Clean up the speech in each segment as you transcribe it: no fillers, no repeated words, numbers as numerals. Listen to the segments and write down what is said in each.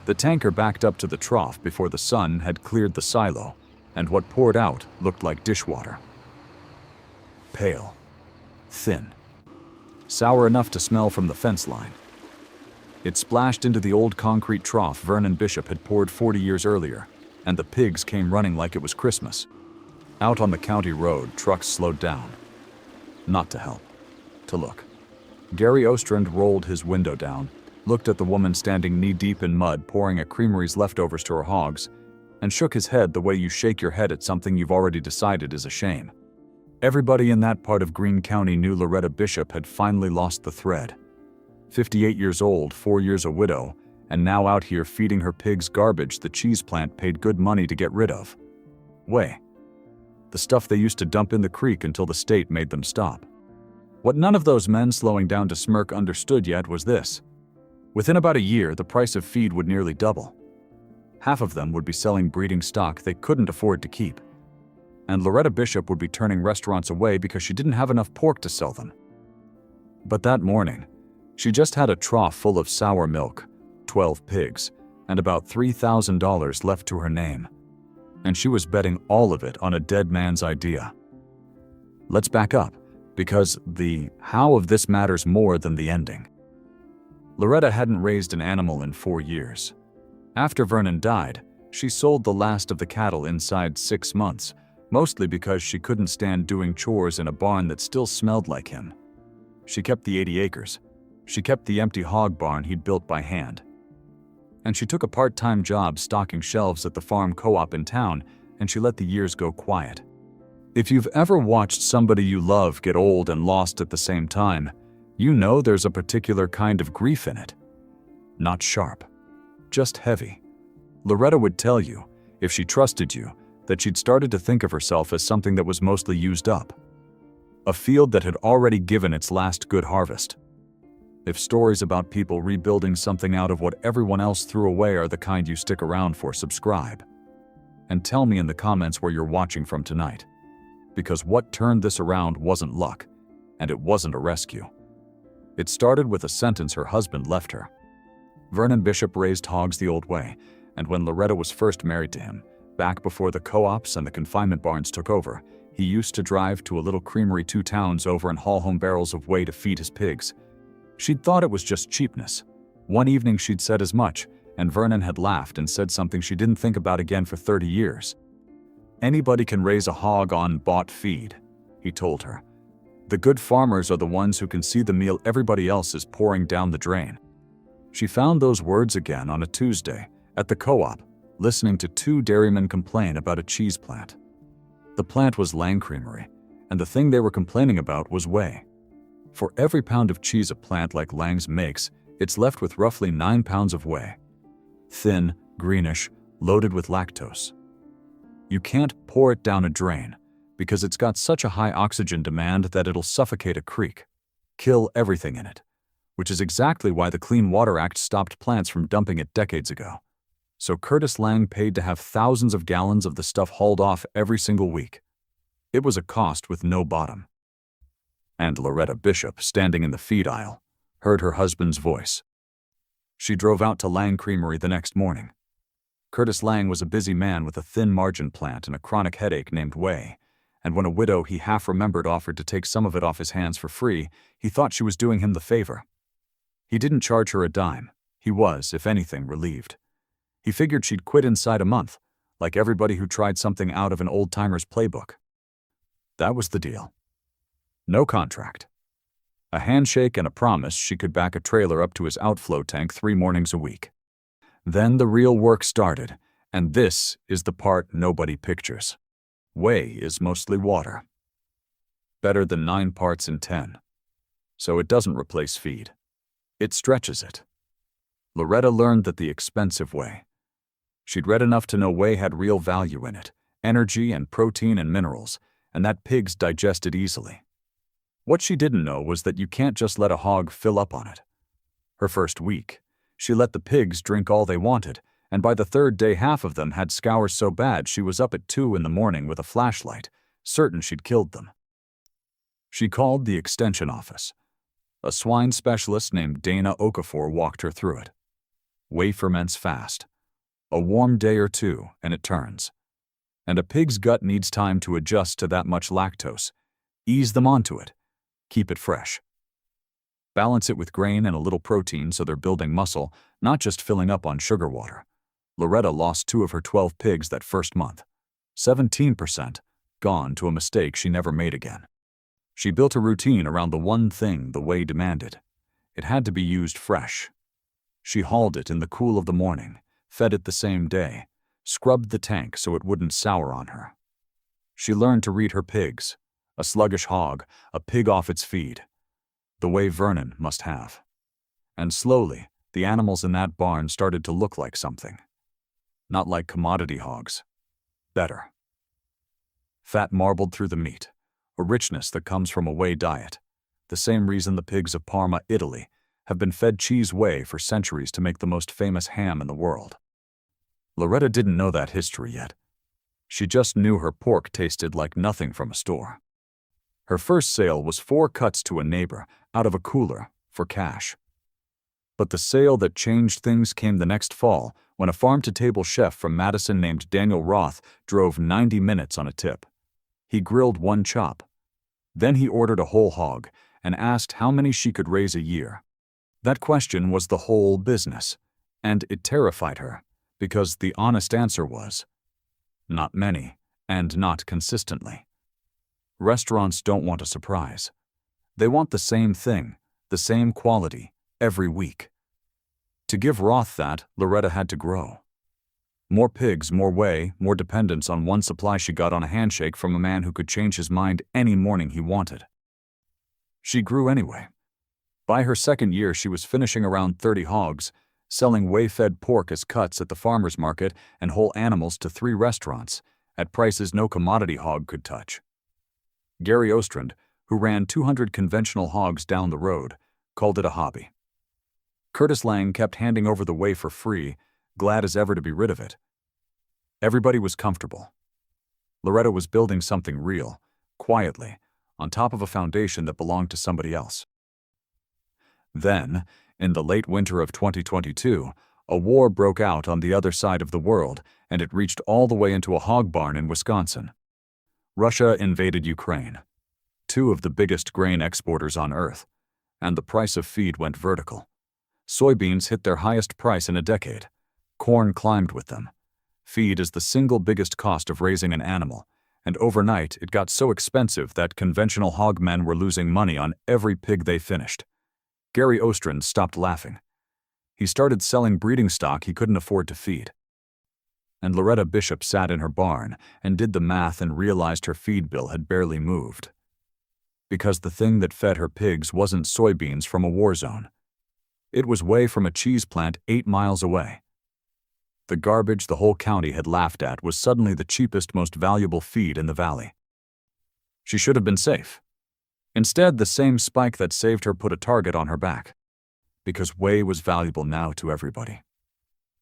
The tanker backed up to the trough before the sun had cleared the silo, and what poured out looked like dishwater. Pale. Thin. Sour enough to smell from the fence line. It splashed into the old concrete trough Vernon Bishop had poured 40 years earlier, and the pigs came running like it was Christmas. Out on the county road, trucks slowed down. Not to help. To look. Gary Ostrand rolled his window down, looked at the woman standing knee-deep in mud pouring a creamery's leftovers to her hogs, and shook his head the way you shake your head at something you've already decided is a shame. Everybody in that part of Greene County knew Loretta Bishop had finally lost the thread. 58 years old, 4 years a widow, and now out here feeding her pigs garbage the cheese plant paid good money to get rid of. Whey. The stuff they used to dump in the creek until the state made them stop. What none of those men slowing down to smirk understood yet was this. Within about a year, the price of feed would nearly double. Half of them would be selling breeding stock they couldn't afford to keep. And Loretta Bishop would be turning restaurants away because she didn't have enough pork to sell them. But that morning, she just had a trough full of sour milk, 12 pigs, and about $3,000 left to her name. And she was betting all of it on a dead man's idea. Let's back up, because the how of this matters more than the ending. Loretta hadn't raised an animal in 4 years. After Vernon died, she sold the last of the cattle inside 6 months, mostly because she couldn't stand doing chores in a barn that still smelled like him. She kept the 80 acres. She kept the empty hog barn he'd built by hand. And she took a part-time job stocking shelves at the farm co-op in town, and she let the years go quiet. If you've ever watched somebody you love get old and lost at the same time, you know there's a particular kind of grief in it. Not sharp, just heavy. Loretta would tell you, if she trusted you, that she'd started to think of herself as something that was mostly used up. A field that had already given its last good harvest. If stories about people rebuilding something out of what everyone else threw away are the kind you stick around for, subscribe. And tell me in the comments where you're watching from tonight. Because what turned this around wasn't luck, and it wasn't a rescue. It started with a sentence her husband left her. Vernon Bishop raised hogs the old way, and when Loretta was first married to him, back before the co-ops and the confinement barns took over, he used to drive to a little creamery 2 towns over and haul home barrels of whey to feed his pigs. She'd thought it was just cheapness. One evening she'd said as much, and Vernon had laughed and said something she didn't think about again for 30 years. Anybody can raise a hog on bought feed, he told her. The good farmers are the ones who can see the meal everybody else is pouring down the drain. She found those words again on a Tuesday at the co-op, listening to 2 dairymen complain about a cheese plant. The plant was Lang Creamery, and the thing they were complaining about was whey. For every pound of cheese a plant like Lang's makes, it's left with roughly 9 pounds of whey. Thin, greenish, loaded with lactose. You can't pour it down a drain, because it's got such a high oxygen demand that it'll suffocate a creek, kill everything in it, which is exactly why the Clean Water Act stopped plants from dumping it decades ago. So Curtis Lang paid to have thousands of gallons of the stuff hauled off every single week. It was a cost with no bottom. And Loretta Bishop, standing in the feed aisle, heard her husband's voice. She drove out to Lang Creamery the next morning. Curtis Lang was a busy man with a thin margin plant and a chronic headache named whey, and when a widow he half-remembered offered to take some of it off his hands for free, he thought she was doing him the favor. He didn't charge her a dime. He was, if anything, relieved. He figured she'd quit inside a month, like everybody who tried something out of an old-timer's playbook. That was the deal. No contract. A handshake and a promise she could back a trailer up to his outflow tank 3 mornings a week. Then the real work started, and this is the part nobody pictures. Whey is mostly water. Better than 9 parts in 10. So it doesn't replace feed. It stretches it. Loretta learned that the expensive whey. She'd read enough to know whey had real value in it, energy and protein and minerals, and that pigs digest it easily. What she didn't know was that you can't just let a hog fill up on it. Her first week, she let the pigs drink all they wanted, and by the 3rd day half of them had scours so bad she was up at 2 in the morning with a flashlight, certain she'd killed them. She called the extension office. A swine specialist named Dana Okafor walked her through it. Whey ferments fast. A warm day or two, and it turns. And a pig's gut needs time to adjust to that much lactose. Ease them onto it. Keep it fresh. Balance it with grain and a little protein so they're building muscle, not just filling up on sugar water. Loretta lost 2 of her 12 pigs that first month. 17% gone to a mistake she never made again. She built a routine around the one thing the whey demanded. It had to be used fresh. She hauled it in the cool of the morning, fed it the same day, scrubbed the tank so it wouldn't sour on her. She learned to read her pigs. A sluggish hog, a pig off its feed. The way Vernon must have. And slowly, the animals in that barn started to look like something. Not like commodity hogs. Better. Fat marbled through the meat, a richness that comes from a whey diet. The same reason the pigs of Parma, Italy, have been fed cheese whey for centuries to make the most famous ham in the world. Loretta didn't know that history yet. She just knew her pork tasted like nothing from a store. Her first sale was 4 cuts to a neighbor, out of a cooler, for cash. But the sale that changed things came the next fall, when a farm-to-table chef from Madison named Daniel Roth drove 90 minutes on a tip. He grilled 1 chop. Then he ordered a whole hog, and asked how many she could raise a year. That question was the whole business, and it terrified her, because the honest answer was, not many, and not consistently. Restaurants don't want a surprise. They want the same thing, the same quality, every week. To give Roth that, Loretta had to grow. More pigs, more whey, more dependence on one supply she got on a handshake from a man who could change his mind any morning he wanted. She grew anyway. By her second year, she was finishing around 30 hogs, selling whey-fed pork as cuts at the farmer's market and whole animals to 3 restaurants, at prices no commodity hog could touch. Gary Ostrand, who ran 200 conventional hogs down the road, called it a hobby. Curtis Lang kept handing over the whey for free, glad as ever to be rid of it. Everybody was comfortable. Loretta was building something real, quietly, on top of a foundation that belonged to somebody else. Then, in the late winter of 2022, a war broke out on the other side of the world, and it reached all the way into a hog barn in Wisconsin. Russia invaded Ukraine, 2 of the biggest grain exporters on Earth, and the price of feed went vertical. Soybeans hit their highest price in a decade. Corn climbed with them. Feed is the single biggest cost of raising an animal, and overnight it got so expensive that conventional hog men were losing money on every pig they finished. Gary Ostrand stopped laughing. He started selling breeding stock he couldn't afford to feed. And Loretta Bishop sat in her barn and did the math and realized her feed bill had barely moved. Because the thing that fed her pigs wasn't soybeans from a war zone. It was whey from a cheese plant 8 miles away. The garbage the whole county had laughed at was suddenly the cheapest, most valuable feed in the valley. She should have been safe. Instead, the same spike that saved her put a target on her back. Because whey was valuable now to everybody.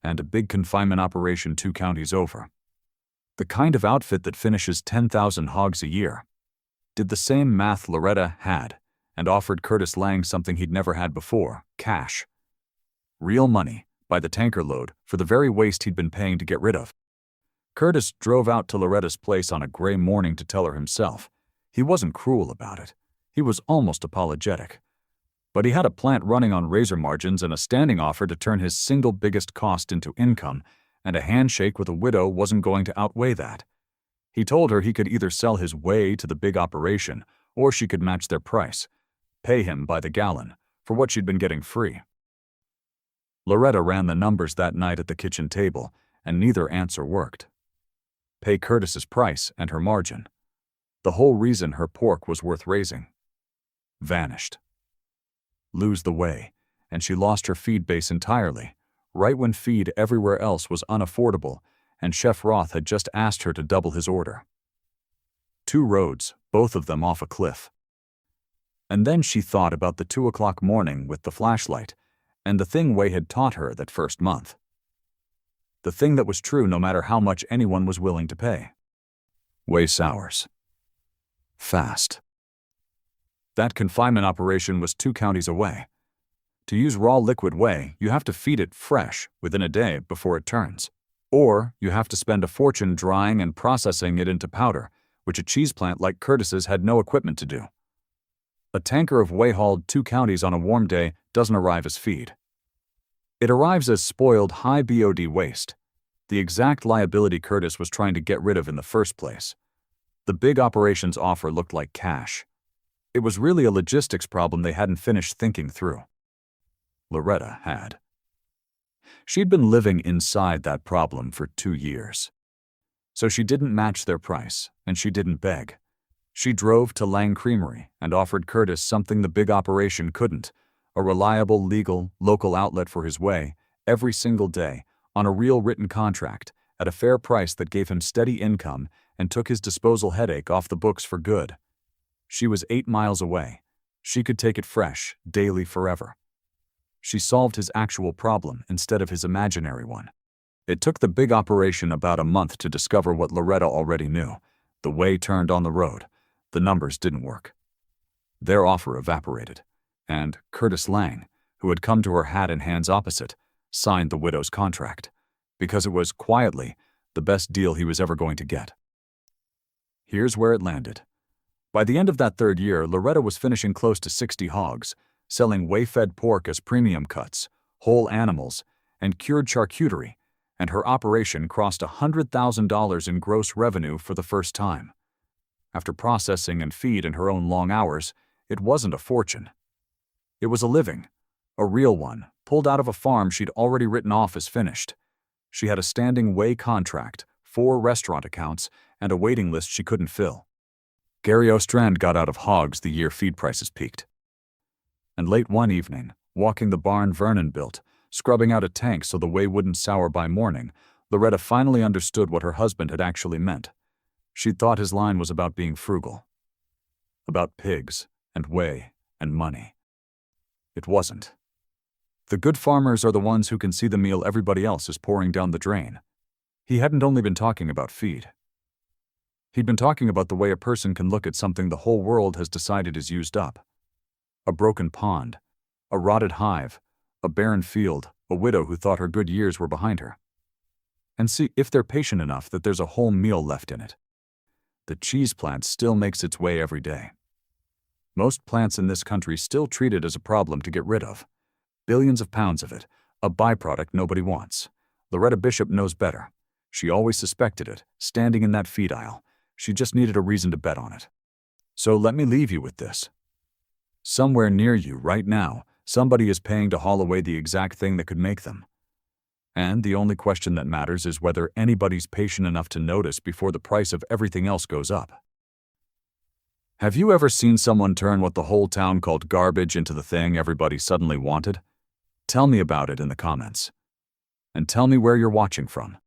And a big confinement operation 2 counties over. The kind of outfit that finishes 10,000 hogs a year. Did the same math Loretta had, and offered Curtis Lang something he'd never had before, cash. Real money, by the tanker load, for the very waste he'd been paying to get rid of. Curtis drove out to Loretta's place on a gray morning to tell her himself. He wasn't cruel about it. He was almost apologetic. But he had a plant running on razor margins and a standing offer to turn his single biggest cost into income, and a handshake with a widow wasn't going to outweigh that. He told her he could either sell his whey to the big operation, or she could match their price, pay him by the gallon, for what she'd been getting free. Loretta ran the numbers that night at the kitchen table, and neither answer worked. Pay Curtis's price and her margin. The whole reason her pork was worth raising. Vanished. Lose the whey, and she lost her feed base entirely, right when feed everywhere else was unaffordable, and Chef Roth had just asked her to double his order. 2 roads, both of them off a cliff. And then she thought about the 2 o'clock morning with the flashlight, and the thing Whey had taught her that first month. The thing that was true no matter how much anyone was willing to pay. Whey sours. Fast. That confinement operation was 2 counties away. To use raw liquid whey, you have to feed it fresh within a day before it turns. Or you have to spend a fortune drying and processing it into powder, which a cheese plant like Curtis's had no equipment to do. A tanker of whey hauled 2 counties on a warm day doesn't arrive as feed. It arrives as spoiled high BOD waste, the exact liability Curtis was trying to get rid of in the first place. The big operations offer looked like cash. It was really a logistics problem they hadn't finished thinking through. Loretta had. She'd been living inside that problem for 2 years. So she didn't match their price, and she didn't beg. She drove to Lang Creamery and offered Curtis something the big operation couldn't, a reliable, legal, local outlet for his whey, every single day, on a real written contract, at a fair price that gave him steady income and took his disposal headache off the books for good. She was 8 miles away. She could take it fresh, daily, forever. She solved his actual problem instead of his imaginary one. It took the big operation about a month to discover what Loretta already knew. The whey turned on the road. The numbers didn't work. Their offer evaporated, and Curtis Lang, who had come to her hat and hands opposite, signed the widow's contract, because it was, quietly, the best deal he was ever going to get. Here's where it landed. By the end of that 3rd year, Loretta was finishing close to 60 hogs, selling whey-fed pork as premium cuts, whole animals, and cured charcuterie, and her operation crossed $100,000 in gross revenue for the first time. After processing and feed in her own long hours, it wasn't a fortune. It was a living, a real one, pulled out of a farm she'd already written off as finished. She had a standing whey contract, 4 restaurant accounts, and a waiting list she couldn't fill. Gary Ostrand got out of hogs the year feed prices peaked. And late one evening, walking the barn Vernon built, scrubbing out a tank so the whey wouldn't sour by morning, Loretta finally understood what her husband had actually meant. She'd thought his line was about being frugal. About pigs, and whey, and money. It wasn't. The good farmers are the ones who can see the meal everybody else is pouring down the drain. He hadn't only been talking about feed. He'd been talking about the way a person can look at something the whole world has decided is used up. A broken pond, a rotted hive, a barren field, a widow who thought her good years were behind her. And see if they're patient enough that there's a whole meal left in it. The cheese plant still makes its way every day. Most plants in this country still treat it as a problem to get rid of. Billions of pounds of it, a byproduct nobody wants. Loretta Bishop knows better. She always suspected it, standing in that feed aisle. She just needed a reason to bet on it. So let me leave you with this. Somewhere near you right now, somebody is paying to haul away the exact thing that could make them. And the only question that matters is whether anybody's patient enough to notice before the price of everything else goes up. Have you ever seen someone turn what the whole town called garbage into the thing everybody suddenly wanted? Tell me about it in the comments. And tell me where you're watching from.